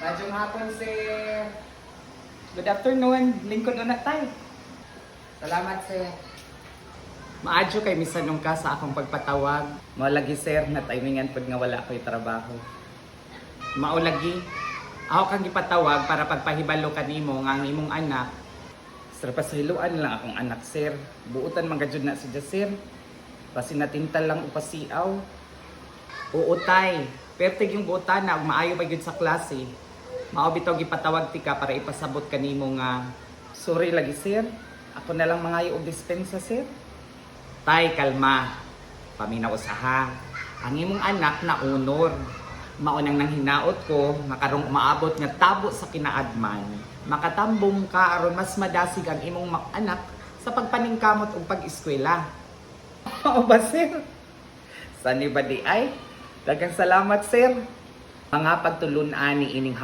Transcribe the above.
Radyong hapon, sir. Good afternoon. Lingkod na tayo. Salamat, sir. Maadyo kay misanong ka sa akong pagpatawag. Maulagi, sir, na timingan pod nga wala ko'y trabaho. Maulagi, ako kang ipatawag para pagpahibalo kanimo nga ang imong anak. Sir, pasiluan lang akong anak, sir. Buutan manggajud na siya, sir. Pasinatintal lang upasiaw. Oo, tay. Pertig yung buutan na maayo pa yun sa klase. Mao bitaw gipatawag ti ka para ipasabot kanimo nga. Sorry lagi, sir. Ako na lang mangayo og dispensa, sir. Tay, kalma. Paminaw usaha. Ang imong anak na honor. Maunang nang hinaot ko, makarong umaabot nga tabo sa kinaadman. Makatambong ka aron mas madasig ang imong anak sa pagpaningkamot ug pag-eskwela. Mao ba, sir? Sani ba di ay? Daghang salamat, sir. Mga pagtulun-an ni ining